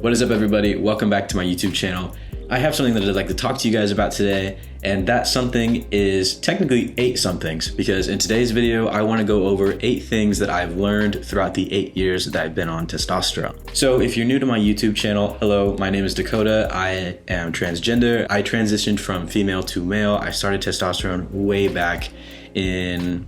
What is up, everybody? Welcome back to my YouTube channel. I have something that I'd like to talk to you guys about today, and that something is technically 8 somethings, because in today's video, I want to go over 8 things that I've learned throughout the 8 years that I've been on testosterone. So if you're new to my YouTube channel, hello, my name is Dakota. I am transgender. I transitioned from female to male. I started testosterone way back in,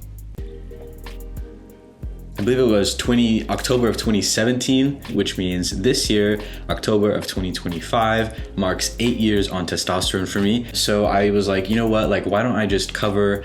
I believe it was October of 2017, which means this year, October of 2025, marks 8 years on testosterone for me. So I was like, you know what, why don't I just cover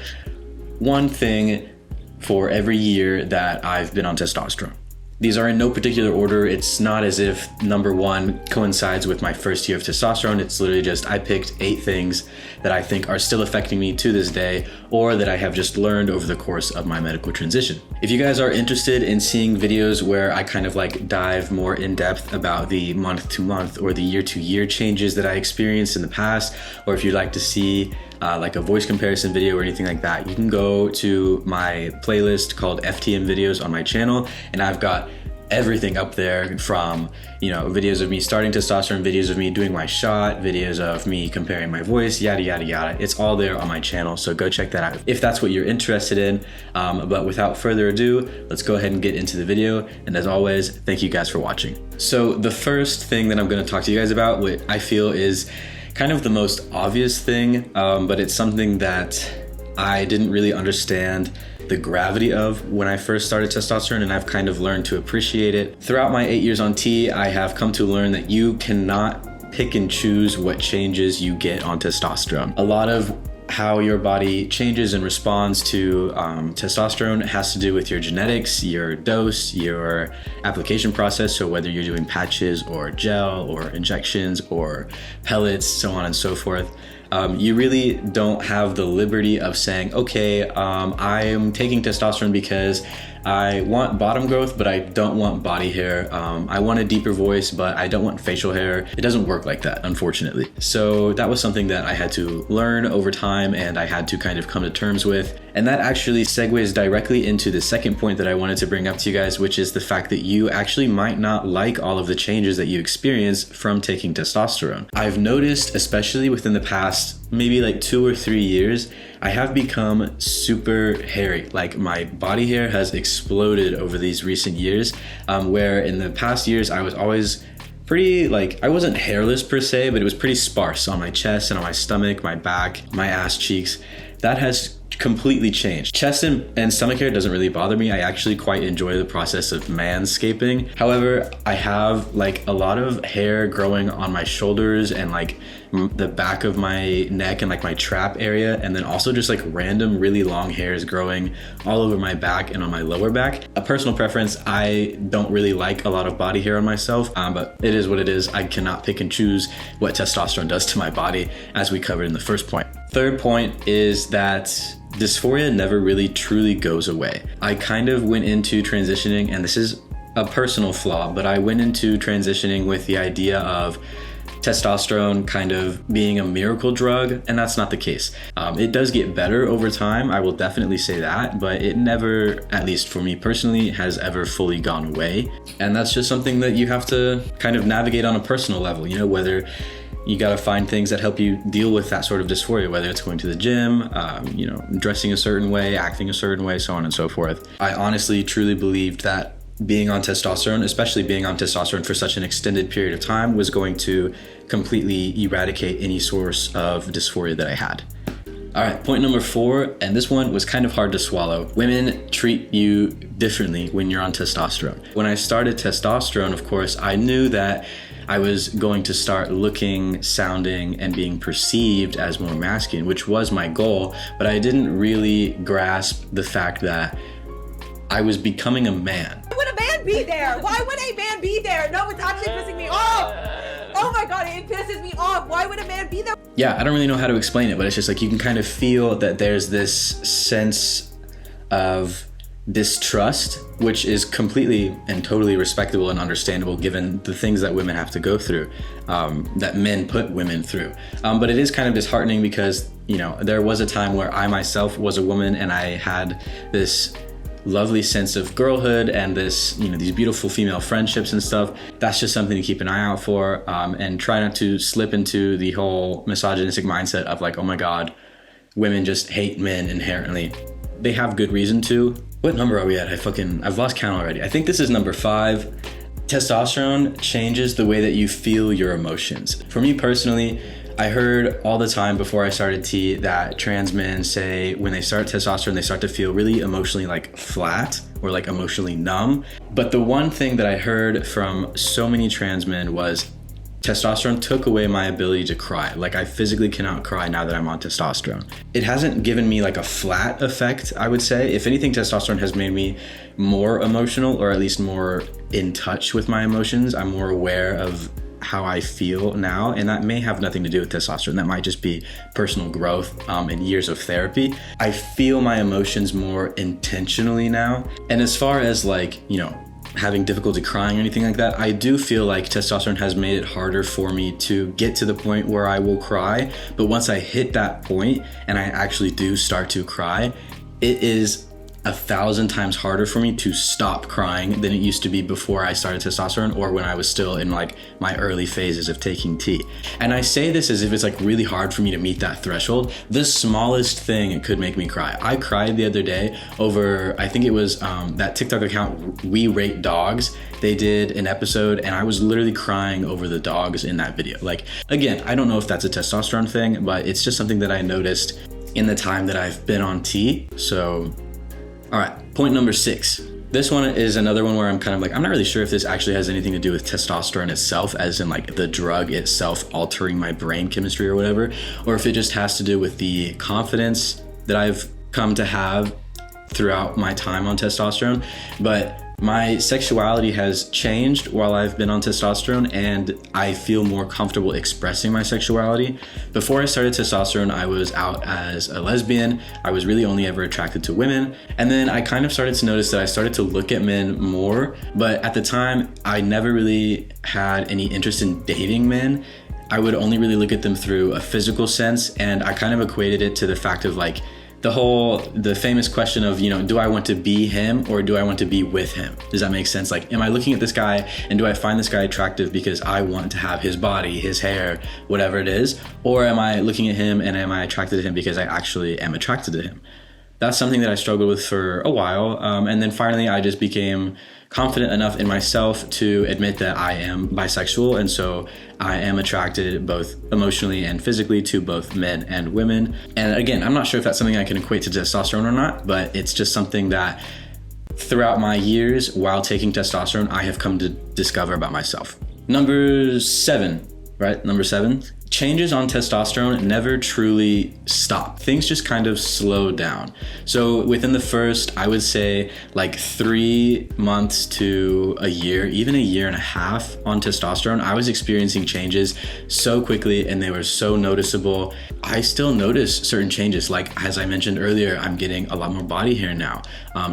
one thing for every year that I've been on testosterone? These are in no particular order. It's not as if number 1 coincides with my first year of testosterone. It's literally just, I picked 8 things that I think are still affecting me to this day, or that I have just learned over the course of my medical transition. If you guys are interested in seeing videos where I kind of dive more in depth about the month to month or the year to year changes that I experienced in the past, or if you'd like to see a voice comparison video or anything like that, you can go to my playlist called FTM videos on my channel, and I've got everything up there from, videos of me starting testosterone, videos of me doing my shot, videos of me comparing my voice, yada, yada, yada. It's all there on my channel, so go check that out if that's what you're interested in. But without further ado, let's go ahead and get into the video. And as always, thank you guys for watching. So the first thing that I'm gonna talk to you guys about, what I feel is kind of the most obvious thing, but it's something that I didn't really understand the gravity of when I first started testosterone, and I've kind of learned to appreciate it. Throughout my 8 years on T, I have come to learn that you cannot pick and choose what changes you get on testosterone. A lot of how your body changes and responds to testosterone has to do with your genetics, your dose, your application process. So whether you're doing patches or gel or injections or pellets, so on and so forth. You really don't have the liberty of saying, okay, I am taking testosterone because I want bottom growth, but I don't want body hair. I want a deeper voice, but I don't want facial hair. It doesn't work like that, unfortunately. So that was something that I had to learn over time, and I had to kind of come to terms with. And that actually segues directly into the second point that I wanted to bring up to you guys, which is the fact that you actually might not like all of the changes that you experience from taking testosterone. I've noticed, especially within the past maybe 2 or 3 years, I have become super hairy. My body hair has exploded over these recent years, where in the past years I was always pretty, I wasn't hairless per se, but it was pretty sparse on my chest and on my stomach, my back, my ass cheeks. That has completely changed. Chest and stomach hair doesn't really bother me. I actually quite enjoy the process of manscaping. However, I have a lot of hair growing on my shoulders and the back of my neck and my trap area, and then also just random really long hairs growing all over my back and on my lower back. A personal preference, I don't really like a lot of body hair on myself, but it is what it is. I cannot pick and choose what testosterone does to my body, as we covered in the first point. Third point is that dysphoria never really truly goes away. I kind of went into transitioning, and this is a personal flaw, but I went into transitioning with the idea of testosterone kind of being a miracle drug, and that's not the case. It does get better over time, I will definitely say that, but it never, at least for me personally, has ever fully gone away. And that's just something that you have to kind of navigate on a personal level, whether you got to find things that help you deal with that sort of dysphoria, whether it's going to the gym, dressing a certain way, acting a certain way, so on and so forth. I honestly, truly believed that being on testosterone, especially being on testosterone for such an extended period of time, was going to completely eradicate any source of dysphoria that I had. All right, point number 4, and this one was kind of hard to swallow. Women treat you differently when you're on testosterone. When I started testosterone, of course, I knew that I was going to start looking, sounding, and being perceived as more masculine, which was my goal, but I didn't really grasp the fact that I was becoming a man. Why would a man be there? Why would a man be there? No, it's actually pissing me off. Oh my God, it pisses me off. Why would a man be there? Yeah, I don't really know how to explain it, but it's just you can kind of feel that there's this sense of distrust, which is completely and totally respectable and understandable given the things that women have to go through, that men put women through. But it is kind of disheartening because, there was a time where I myself was a woman and I had this lovely sense of girlhood and this, these beautiful female friendships and stuff. That's just something to keep an eye out for, and try not to slip into the whole misogynistic mindset of like, oh my God, women just hate men inherently. They have good reason to. What number are we at? I've lost count already. I think this is number 5. Testosterone changes the way that you feel your emotions. For me personally, I heard all the time before I started T that trans men say when they start testosterone, they start to feel really emotionally like flat or like emotionally numb. But the one thing that I heard from so many trans men was testosterone took away my ability to cry. Like I physically cannot cry now that I'm on testosterone. It hasn't given me like a flat effect, I would say. If anything, testosterone has made me more emotional, or at least more in touch with my emotions. I'm more aware of how I feel now, and that may have nothing to do with testosterone. That might just be personal growth and years of therapy. I feel my emotions more intentionally now. And as far as like, having difficulty crying or anything like that, I do feel like testosterone has made it harder for me to get to the point where I will cry. But once I hit that point and I actually do start to cry, it is 1,000 times harder for me to stop crying than it used to be before I started testosterone, or when I was still in like my early phases of taking T. And I say this as if it's like really hard for me to meet that threshold. The smallest thing it could make me cry. I cried the other day over, I think it was that TikTok account, We Rate Dogs. They did an episode and I was literally crying over the dogs in that video. Like, again, I don't know if that's a testosterone thing, but it's just something that I noticed in the time that I've been on T. So all right, point number 6. This one is another one where I'm kind of like, I'm not really sure if this actually has anything to do with testosterone itself, as in like the drug itself altering my brain chemistry or whatever, or if it just has to do with the confidence that I've come to have throughout my time on testosterone. But my sexuality has changed while I've been on testosterone, and I feel more comfortable expressing my sexuality. Before I started testosterone, I was out as a lesbian. I was really only ever attracted to women. And then I kind of started to notice that I started to look at men more. But at the time, I never really had any interest in dating men. I would only really look at them through a physical sense. And I kind of equated it to the fact of like, the famous question of, do I want to be him or do I want to be with him? Does that make sense? Like, am I looking at this guy and do I find this guy attractive because I want to have his body, his hair, whatever it is? Or am I looking at him and am I attracted to him because I actually am attracted to him? That's something that I struggled with for a while. And then finally, I just became confident enough in myself to admit that I am bisexual. And so I am attracted both emotionally and physically to both men and women. And again, I'm not sure if that's something I can equate to testosterone or not, but it's just something that throughout my years while taking testosterone, I have come to discover about myself. Number 7, right? Number 7. Changes on testosterone never truly stop. Things just kind of slow down. So within the first, I would say like 3 months to a year, even a year and a half on testosterone, I was experiencing changes so quickly and they were so noticeable. I still notice certain changes. Like as I mentioned earlier, I'm getting a lot more body hair now.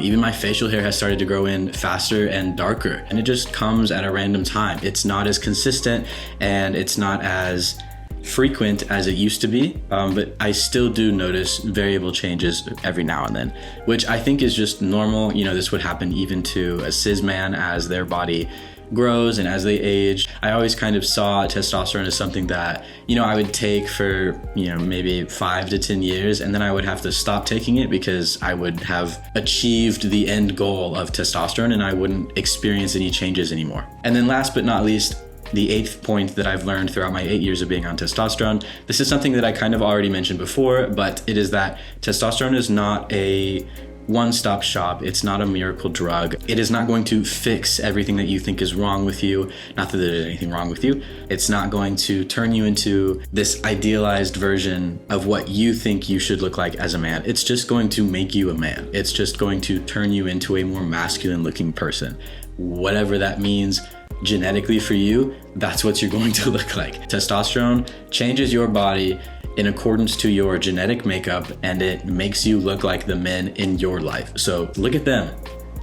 Even my facial hair has started to grow in faster and darker, and it just comes at a random time. It's not as consistent and it's not as frequent as it used to be, but I still do notice variable changes every now and then, which I think is just normal. This would happen even to a cis man as their body grows and as they age. I always kind of saw testosterone as something that, I would take for, maybe 5 to 10 years, and then I would have to stop taking it because I would have achieved the end goal of testosterone and I wouldn't experience any changes anymore. And then last but not least, the 8th point that I've learned throughout my 8 years of being on testosterone. This is something that I kind of already mentioned before, but it is that testosterone is not a one-stop shop. It's not a miracle drug. It is not going to fix everything that you think is wrong with you. Not that there's anything wrong with you. It's not going to turn you into this idealized version of what you think you should look like as a man. It's just going to make you a man. It's just going to turn you into a more masculine looking person. Whatever that means genetically for you, that's what you're going to look like. Testosterone changes your body in accordance to your genetic makeup, and it makes you look like the men in your life. So look at them.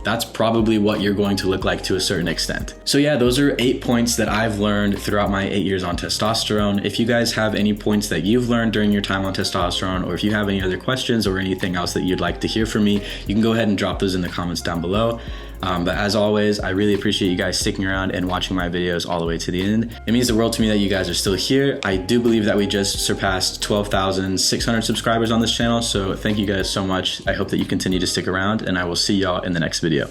that's probably what you're going to look like to a certain extent. So yeah, those are 8 points that I've learned throughout my 8 years on testosterone. If you guys have any points that you've learned during your time on testosterone, or if you have any other questions or anything else that you'd like to hear from me, you can go ahead and drop those in the comments down below. But as always, I really appreciate you guys sticking around and watching my videos all the way to the end. It means the world to me that you guys are still here. I do believe that we just surpassed 12,600 subscribers on this channel. So thank you guys so much. I hope that you continue to stick around, and I will see y'all in the next video.